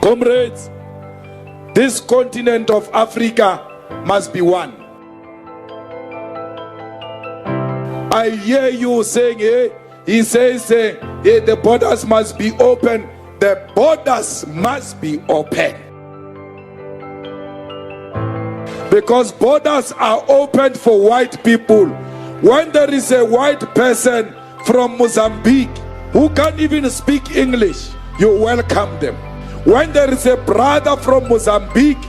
Comrades, this continent of Africa must be one. I hear you saying, he says, the borders must be open. The borders must be open. Because borders are opened for white people. When there is a white person from Mozambique who can't even speak English, you welcome them. When there is a brother from Mozambique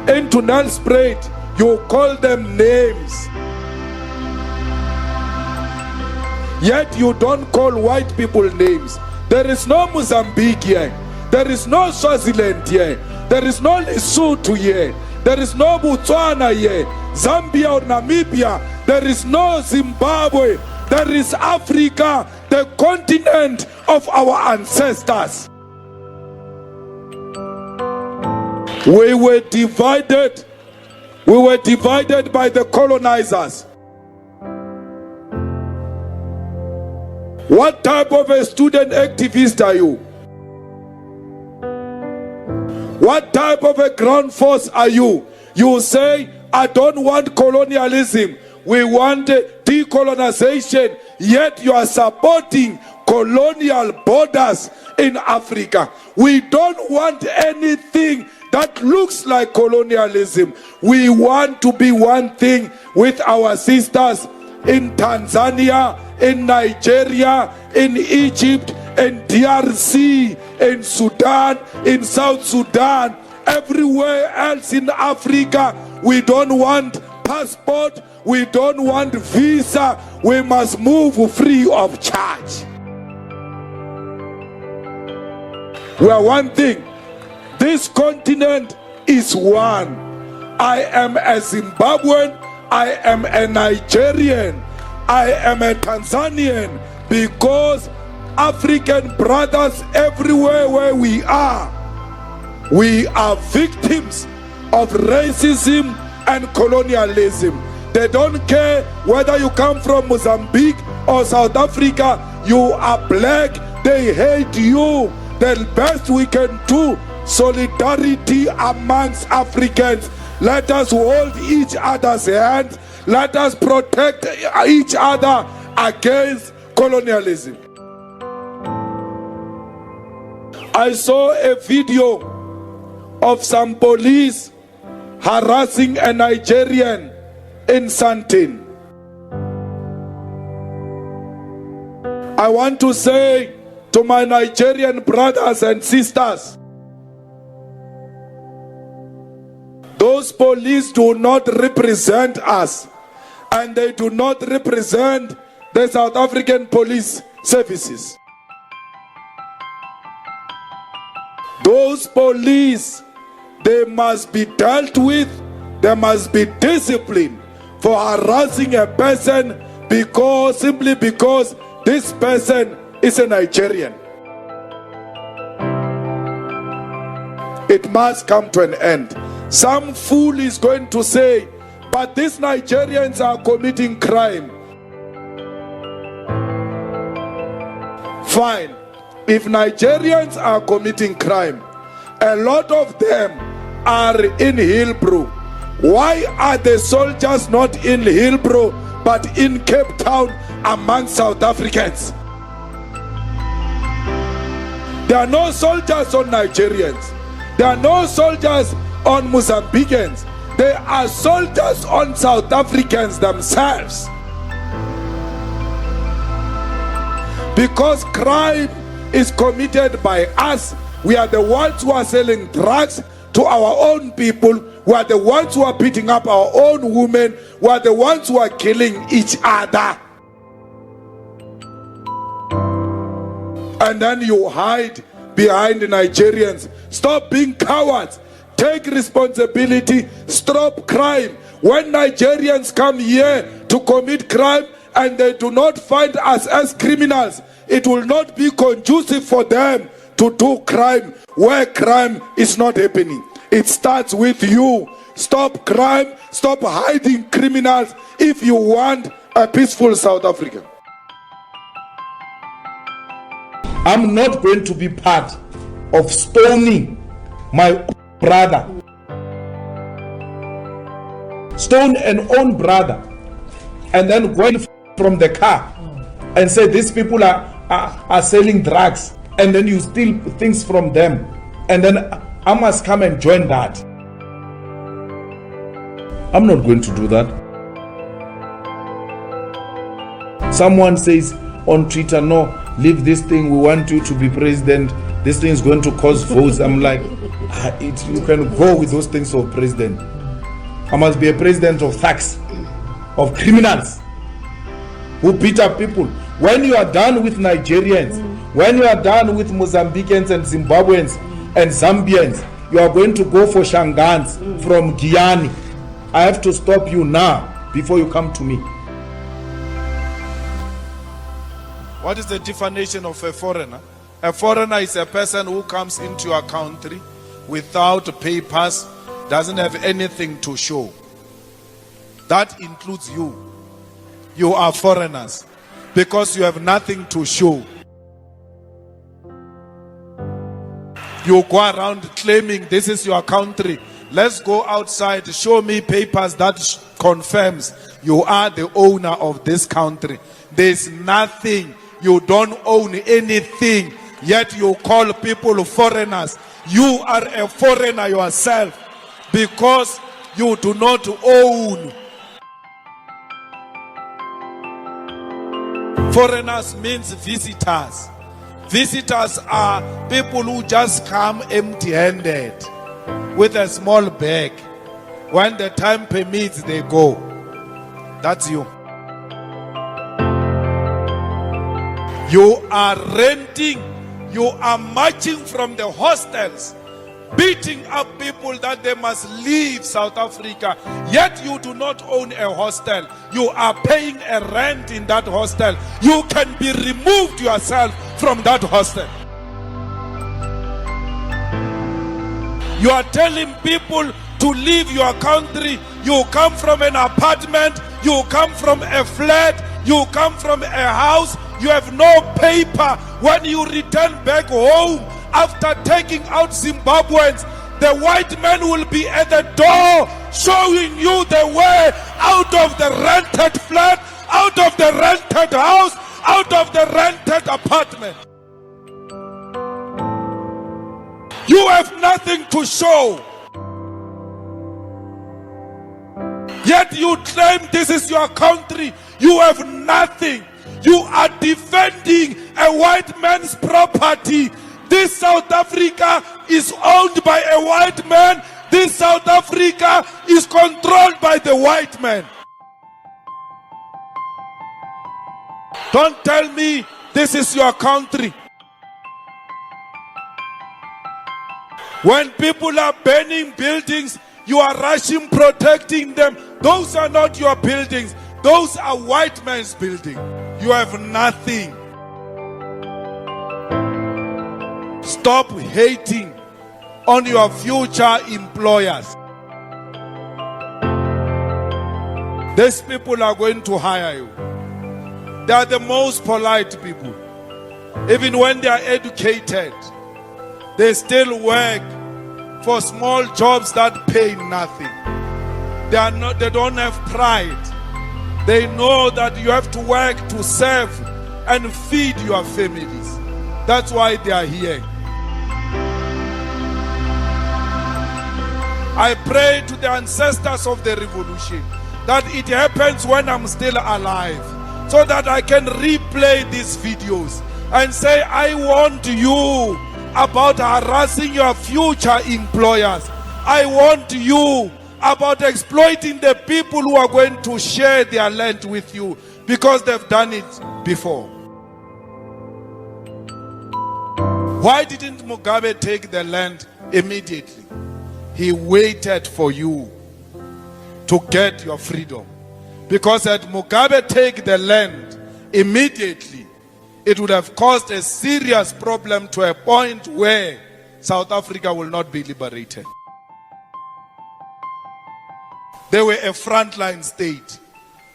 into Nelspruit, you call them names. Yet you don't call white people names. There is no Mozambique here. There is no Swaziland here. There is no Lesotho here. There is no Botswana here. Zambia or Namibia. There is no Zimbabwe. There is Africa, the continent of our ancestors. We were divided. We were divided by the colonizers. What type of a student activist are you? What type of a ground force are you? You say, I don't want colonialism. We want decolonization. Yet you are supporting colonial borders in Africa. We don't want anything that looks like colonialism. We want to be one thing with our sisters in Tanzania, in Nigeria, in Egypt, in DRC, in Sudan, in South Sudan, everywhere else in Africa. We don't want passport, we don't want visa, we must move free of charge. We are one thing. This continent is one. I am a Zimbabwean, I am a Nigerian, I am a Tanzanian, because African brothers everywhere where we are victims of racism and colonialism. They don't care whether you come from Mozambique or South Africa, you are black, they hate you. The best we can do, solidarity amongst Africans. Let us hold each other's hands. Let us protect each other against colonialism. I saw a video of some police harassing a Nigerian in Sandton. I want to say to my Nigerian brothers and sisters, those police do not represent us, and they do not represent the South African police services. Those police, they must be dealt with, they must be disciplined for harassing a person simply because this person is a Nigerian. It must come to an end. Some fool is going to say, but these Nigerians are committing crime. Fine. If Nigerians are committing crime, a lot of them are in Hillbrow. Why are the soldiers not in Hillbrow but in Cape Town among South Africans? There are no soldiers on Nigerians. There are no soldiers on Mozambicans. There are soldiers on South Africans themselves. Because crime is committed by us. We are the ones who are selling drugs to our own people. We are the ones who are beating up our own women. We are the ones who are killing each other. And then you hide behind the Nigerians. Stop being cowards. Take responsibility. Stop crime. When Nigerians come here to commit crime and they do not find us as criminals, it will not be conducive for them to do crime where crime is not happening. It starts with you. Stop crime, stop hiding criminals if you want a peaceful South Africa. I'm not going to be part of stoning my brother. Stone an own brother and then going from the car and say these people are selling drugs, and then you steal things from them, and then I must come and join that. I'm not going to do that. Someone says on Twitter, no, leave this thing, we want you to be president, this thing is going to cause votes. I'm like, you can go with those things for president. I must be a president of thugs, of criminals who beat up people. When you are done with Nigerians, when you are done with Mozambicans and Zimbabweans and Zambians, you are going to go for Shangans from Guyana. I have to stop you now before you come to me. What is the definition of a foreigner? A foreigner is a person who comes into your country without papers, doesn't have anything to show. That includes you. You are foreigners because you have nothing to show. You go around claiming this is your country. Let's go outside, show me papers that confirms you are the owner of this country. There's nothing. You don't own anything, yet you call people foreigners. You are a foreigner yourself because you do not own. Foreigners means visitors. Visitors are people who just come empty-handed with a small bag. When the time permits, they go. That's you. You are renting, you are marching from the hostels, beating up people that they must leave South Africa. Yet you do not own a hostel. You are paying a rent in that hostel. You can be removed yourself from that hostel. You are telling people to leave your country. You come from an apartment, you come from a flat, you come from a house, you have no paper. When you return back home after taking out Zimbabweans, the white man will be at the door showing you the way out of the rented flat, out of the rented house, out of the rented apartment. You have nothing to show. Yet you claim this is your country. You have nothing. You are defending a white man's property. This South Africa is owned by a white man. This South Africa is controlled by the white man. Don't tell me this is your country. When people are burning buildings, you are rushing, protecting them. Those are not your buildings. Those are white man's buildings. You have nothing. Stop hating on your future employers. These people are going to hire you. They are the most polite people. Even when they are educated, they still work for small jobs that pay nothing. They don't have pride. They know that you have to work to serve and feed your families. That's why they are here. I pray to the ancestors of the revolution that it happens when I'm still alive, so that I can replay these videos and say, I warned you about harassing your future employers. I warned you about exploiting the people who are going to share their land with you because they've done it before. Why didn't Mugabe take the land immediately? He waited for you to get your freedom. Because had Mugabe take the land immediately, it would have caused a serious problem to a point where South Africa will not be liberated. They were a frontline state.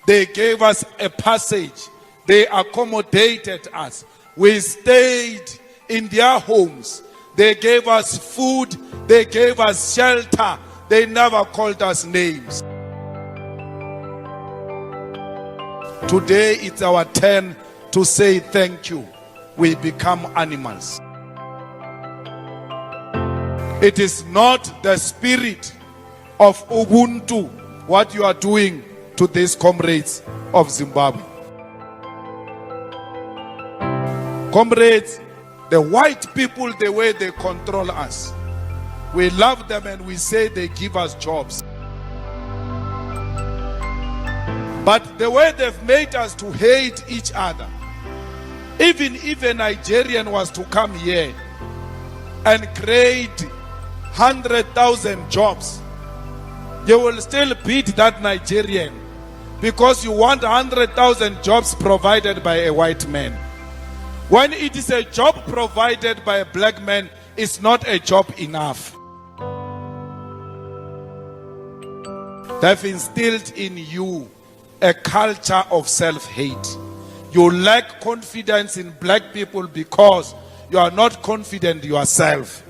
They gave us a passage. They accommodated us. We stayed in their homes. They gave us food. They gave us shelter. They never called us names. Today it's our turn to say thank you. We become animals. It is not the spirit of Ubuntu what you are doing to these comrades of Zimbabwe. Comrades, the white people, the way they control us, we love them and we say they give us jobs. But the way they've made us to hate each other, even if a Nigerian was to come here and create 100,000 jobs, you will still beat that Nigerian because you want 100,000 jobs provided by a white man. When it is a job provided by a black man, it's not a job enough. They've instilled in you a culture of self-hate. You lack confidence in black people because you are not confident yourself.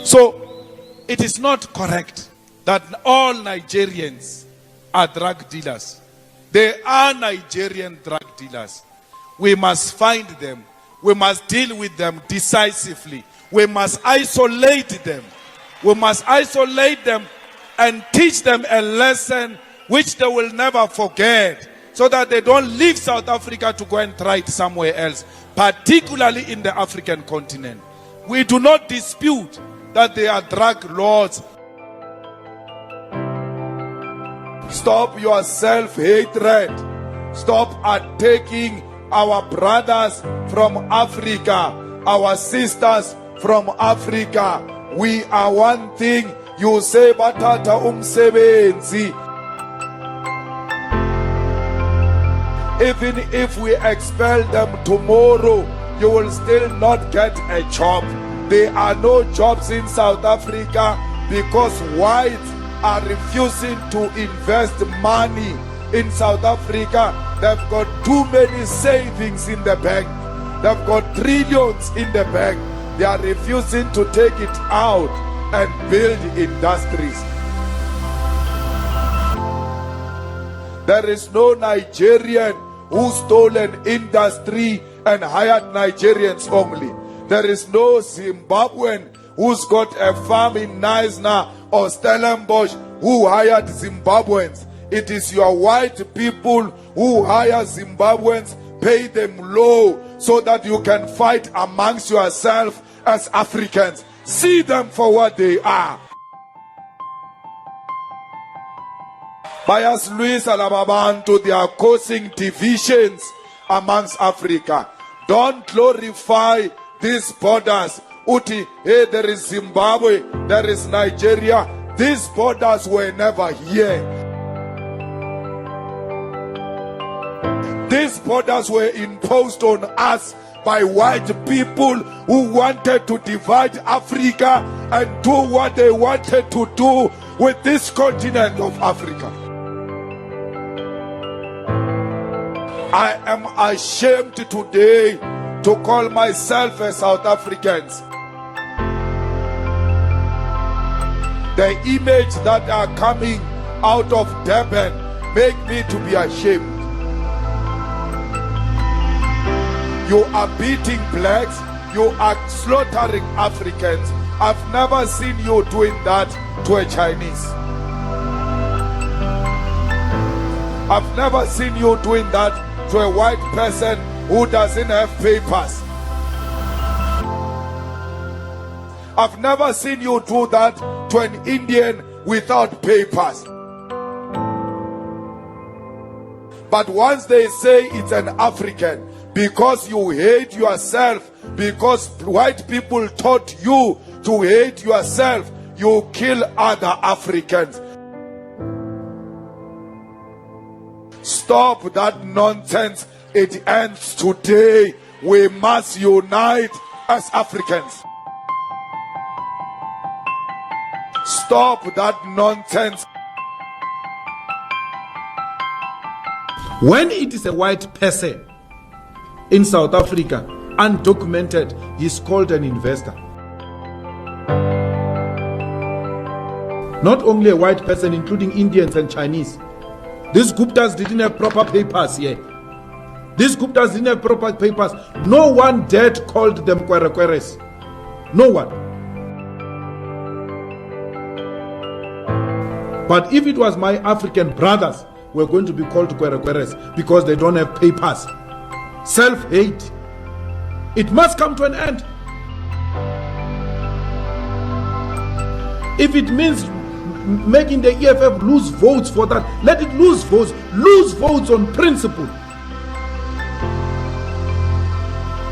So, it is not correct that all Nigerians are drug dealers. They are Nigerian drug dealers. We must find them. We must deal with them decisively. We must isolate them. We must isolate them and teach them a lesson which they will never forget, so that they don't leave South Africa to go and try it somewhere else, particularly in the African continent. We do not dispute that they are drug lords. Stop your self-hatred. Stop attacking our brothers from Africa, our sisters from Africa. We are one thing. You say batata umsebenzi. Even if we expel them tomorrow, you will still not get a job. There are no jobs in South Africa because whites are refusing to invest money in South Africa. They've got too many savings in the bank. They've got trillions in the bank. They are refusing to take it out and build industries. There is no Nigerian who stole an industry and hired Nigerians only. There is no Zimbabwean who's got a farm in Knysna or Stellenbosch who hired Zimbabweans. It is your white people who hire Zimbabweans, pay them low so that you can fight amongst yourself as Africans. See them for what they are. Bias Luis Alababantu, they are causing divisions amongst Africa. Don't glorify these borders. Uti, hey, there is Zimbabwe, there is Nigeria. These borders were never here. These borders were imposed on us by white people who wanted to divide Africa and do what they wanted to do with this continent of Africa. I am ashamed today to call myself a South African. The image that are coming out of Durban make me to be ashamed. You are beating blacks, you are slaughtering Africans. I've never seen you doing that to a Chinese. I've never seen you doing that to a white person who doesn't have papers. I've never seen you do that to an Indian without papers. But once they say it's an African, because you hate yourself, because white people taught you to hate yourself, you kill other Africans. Stop that nonsense. It ends today. We must unite as Africans. Stop that nonsense. When it is a white person in South Africa, undocumented, he's called an investor. Not only a white person, including Indians and Chinese. These Guptas didn't have proper papers here. These Guptas didn't have proper papers. No one dared called them Kwerekweres. No one. But if it was my African brothers, we're going to be called Kwerekweres because they don't have papers. Self-hate. It must come to an end. If it means making the EFF lose votes for that, let it lose votes. Lose votes on principle.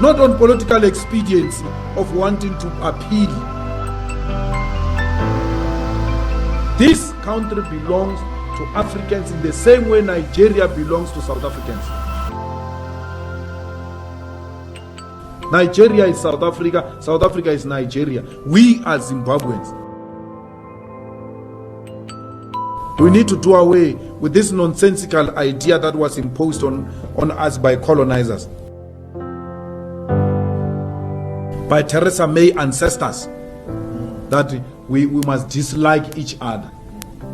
Not on political expediency of wanting to appeal. This country belongs to Africans in the same way Nigeria belongs to South Africans. Nigeria is South Africa, South Africa is Nigeria. We are Zimbabweans. We need to do away with this nonsensical idea that was imposed on us by colonizers, by Theresa May ancestors, that we must dislike each other.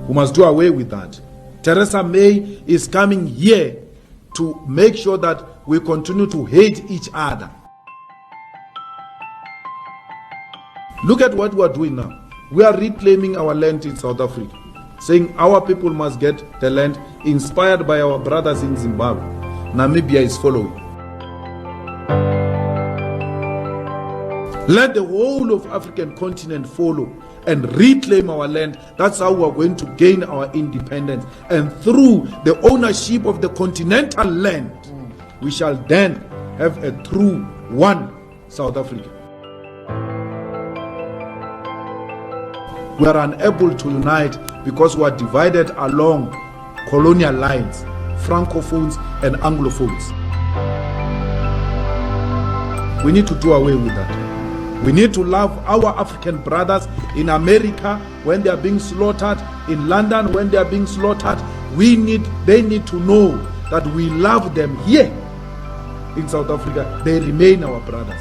We must do away with that. Theresa May is coming here to make sure that we continue to hate each other. Look at what we are doing now. We are reclaiming our land in South Africa, saying our people must get the land, inspired by our brothers in Zimbabwe. Namibia is following. Let the whole of African continent follow and reclaim our land. That's how we are going to gain our independence. And through the ownership of the continental land, we shall then have a true one South Africa. We are unable to unite because we are divided along colonial lines, Francophones and Anglophones. We need to do away with that. We need to love our African brothers in America when they are being slaughtered, in London when they are being slaughtered. They need to know that we love them here in South Africa. They remain our brothers.